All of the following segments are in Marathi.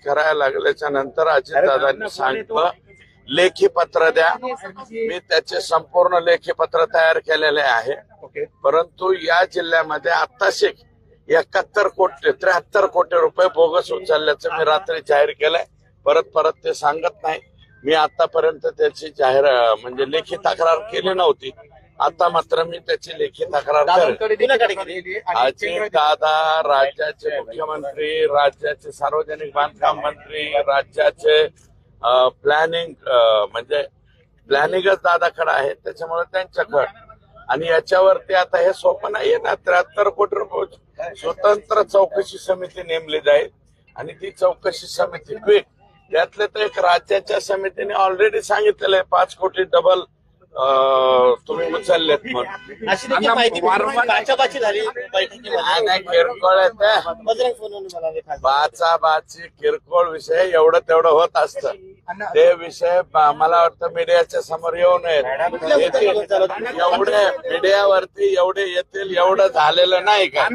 करायला लागल्याच्या नंतर अजितदादांनी सांगितलं लेखी पत्र द्या. मी त्याचे संपूर्ण लेखी पत्र तयार केलेले आहे. परंतु या जिल्ह्यामध्ये आत्ताशी 73 कोटी रुपये बोगस उचलल्याचं मी रात्री जाहीर केलंय. परत ते सांगत नाही. मी आतापर्यंत त्याची जाहीर म्हणजे लेखी तक्रार केली नव्हती. आता मात्र मी त्याची लेखी तक्रार करेन. अजितदादा राज्याचे मुख्यमंत्री, राज्याचे सार्वजनिक बांधकाम मंत्री, राज्याचे प्लॅनिंगच दादाकडे आहे. त्याच्यामुळे त्यांच्याकडे आणि याच्यावरती आता हे सोपं नाहीये ना. 73 कोटी रुपये स्वतंत्र चौकशी समिती नेमली जाईल आणि ती चौकशी समिती क्विक त्यातले तर एक राज्याच्या समितीने ऑलरेडी सांगितलेलं आहे 5 कोटी डबल तुम्ही उचललेत म्हणून. बाचाबाची किरकोळ विषय एवढं तेवढं होत असतं. ते विषय मला वाटतं मीडियाच्या समोर येऊ नयेत. एवढे मीडियावरती एवढे येतील एवढं झालेलं नाही का?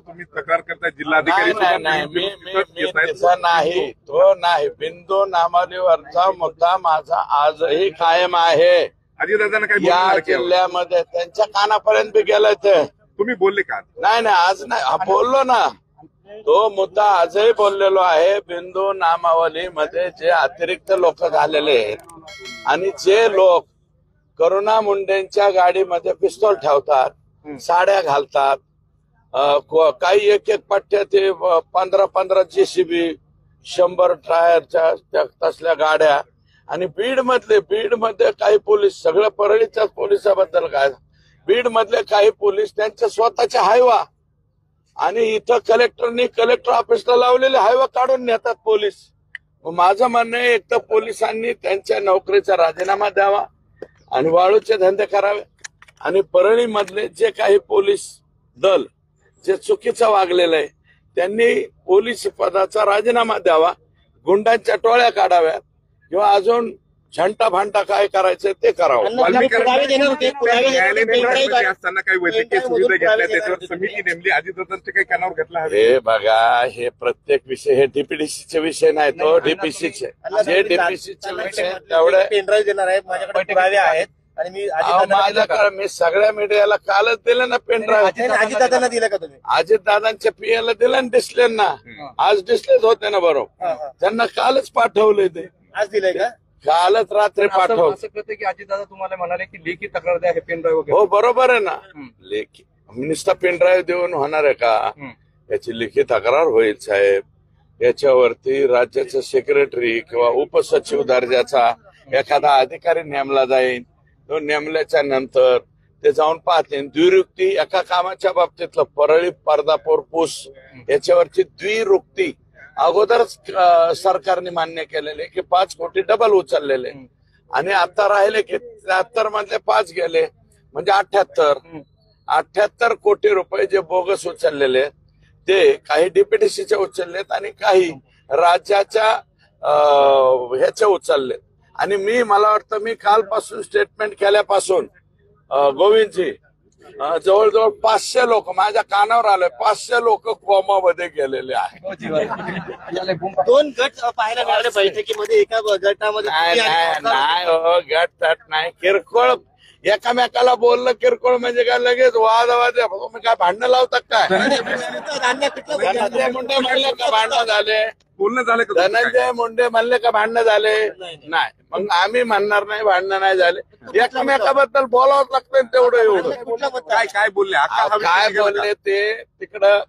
तुम्ही तक्रार करताय जिल्हाधिकारी नाही तो नाही. बिंदू नामावलीवरचा मुद्दा माझा आजही कायम आहे. या जिल्ह्यामध्ये त्यांच्या कानापर्यंत बी गेलं ते. तुम्ही बोलले का? नाही आज नाही बोललो ना. तो मुद्दा आजही बोललेलो आहे. बिंदू नामावलीमध्ये जे अतिरिक्त लोक झालेले आहेत आणि जे लोक करुणा मुंडेंच्या गाडीमध्ये पिस्तूल ठेवतात, साड्या घालतात, काही एक पट्ट्या ते 15 JCB 100 टायरच्या तसल्या गाड्या आणि बीड मध्ये काही पोलीस, सगळं परळीच्याच पोलिसाबद्दल काय, बीड मधले काही पोलीस त्यांच्या स्वतःच्या हायवा आणि इथं कलेक्टर ऑफिसला लावलेले हायवा काढून नेतात पोलीस. माझं म्हणणं आहे एक तर पोलिसांनी त्यांच्या नोकरीचा राजीनामा द्यावा आणि वाळूचे धंदे करावे आणि परळी मधले जे काही पोलीस दल जे चुकीचं वागलेलं आहे त्यांनी पोलीस पदाचा राजीनामा द्यावा, गुंडांच्या टोळ्या काढाव्यात किंवा अजून झंटा भांटा काय करायचं ते करावं. असताना काही वैद्यकीय सुविधा घेतल्या त्याच्यावर समिती नेमली, अजितदादांचे काही कानावर घेतला. हे बघा, हे प्रत्येक विषय हे डीपीडीसीचे विषय नाही, तो डीपीसीचे जे डीपीसीचे विषय तेवढे पेनड्राईव्ह देणार आहेत. माझ्याकडे पुरावे आहेत आणि मी सगळ्या मीडियाला कालच दिलं ना पेनड्राईव्ह. अजितदादांना दिलं का तुम्ही? अजितदादांच्या पीएला दिलं ना, डिस्प्लेना. आज डिस्प्लेच होते ना बरोबर. त्यांना कालच पाठवले ते. आज दिलंय का? कालच रात्री पाठव. असं कळतं की अजितदादा तुम्हाला म्हणाले की लेखी तक्रार द्या हे पेनड्राईव्ह. हो बरोबर आहे ना. लेखी नुसता पेनड्राईव्ह देऊन होणार आहे का? याची लेखी तक्रार होईल साहेब. याच्यावरती राज्याचा सेक्रेटरी किंवा उपसचिव दर्जाचा एखादा अधिकारी नेमला जाईल. तो नेमल्याच्या नंतर ते जाऊन पाहते. द्विरुक्ती एका कामाच्या बाबतीतलं परळी पर्दापूर पूस याच्यावरची द्विरुक्ती अगोदरच सरकारने मान्य केलेले की 5 कोटी डबल उचललेले आणि आता राहिले की 73 मधले 5 गेले म्हणजे 78 कोटी रुपये जे बोगस उचललेले ते काही डीपीडीसीचे उचललेत आणि काही राज्याच्या ह्याचे उचललेत. आणि मला वाटतं मी कालपासून स्टेटमेंट केल्यापासून गोविंदजी जवळजवळ 500 लोक माझ्या कानावर आले. 500 लोक कोमामध्ये गेलेले आहेत. 2 गट पाहायला मिळाले बैठकीमध्ये. एका गटामध्ये नाही गट नाही, किरकोळ एकामेकाला बोललं. किरकोळ म्हणजे काय लगेच वाद काय भांडणं लावतात काय? धनंजय मुंडे म्हणले का भांडणं झाले? बोलणं झालं का? धनंजय मुंडे म्हणले का भांडणं झाले? नाही. मग आम्ही म्हणणार नाही भांडणं नाही झाले. एकामेकाबद्दल बोलावंच लागतं तेवढं एवढं. काय बोलले? काय बोलले ते तिकडं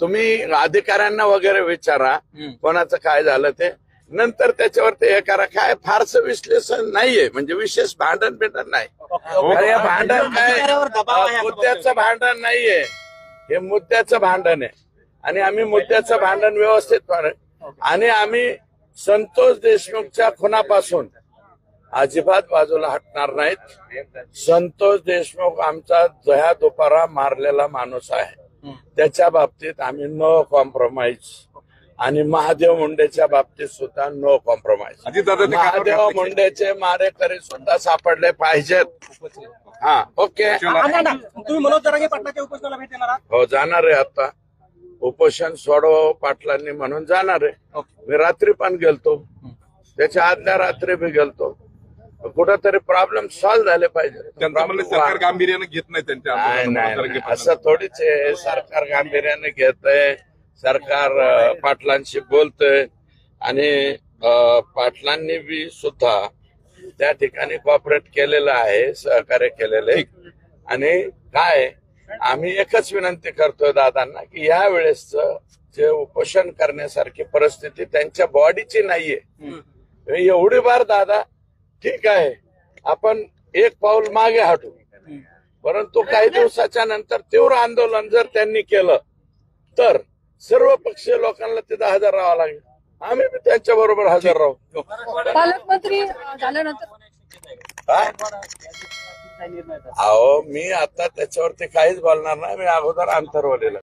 तुम्ही अधिकाऱ्यांना वगैरे विचारा कोणाचं काय झालं ते. नंतर त्याच्यावरती हे करा. काय फारसं विश्लेषण नाहीये, म्हणजे विशेष भांडण नाही. हे भांडण काय मुद्द्याचं भांडण नाहीये, हे मुद्द्याचं भांडण आहे आणि आम्ही मुद्द्याचं भांडण व्यवस्थित आणि आम्ही संतोष देशमुखच्या खुनापासून अजिबात बाजूला हटणार नाहीत. संतोष देशमुख आमचा दह्या दुपारा मारलेला माणूस आहे, त्याच्या बाबतीत आम्ही नो कॉम्प्रोमाइज आणि महादेव मुंडेच्या बाबतीत सुद्धा नो कॉम्प्रोमाइज. महादेव मुंडेचे मारेकरी सुद्धा सापडले पाहिजेत. हा ओके. तुम्ही मनोज जरांगे पाटलाच्या उपोषणाला भेट देणार आहात? हो जाणार आहे आता. उपोषण सोडव पाटलांनी म्हणून जाणार आहे. मी रात्री पण गेलतो, त्याच्या आदल्या रात्री बी गेलतो. कुठंतरी प्रॉब्लेम सॉल्व्ह झाले पाहिजे. त्यांचं म्हणणं सरकार गांभीर्यानं घेत नाही त्यांच्या नाही आंदोलनाला. नाही, असं थोडीच आहे. सरकार गांभीर्याने घेतय, सरकार पाटलांशी बोलतय आणि पाटलांनी बी सुद्धा त्या ठिकाणी कॉपरेट केलेलं आहे, सहकार्य केलेले. आणि काय आम्ही एकच विनंती करतोय दादांना की या वेळेस जे उपोषण करण्यासारखी परिस्थिती त्यांच्या बॉडीची नाहीये. एवढी बार दादा ठीक आहे, आपण एक पाऊल मागे हटू, परंतु काही दिवसाच्या नंतर तीव्र आंदोलन जर त्यांनी केलं तर सर्व पक्षीय लोकांना तिथं हजर राहावं लागेल. आम्ही बी त्यांच्या बरोबर हजर राहू. पालकमंत्री झाल्यानंतर काय अहो, मी आता त्याच्यावरती काहीच बोलणार नाही. मी अगोदर अंतर्वलेलं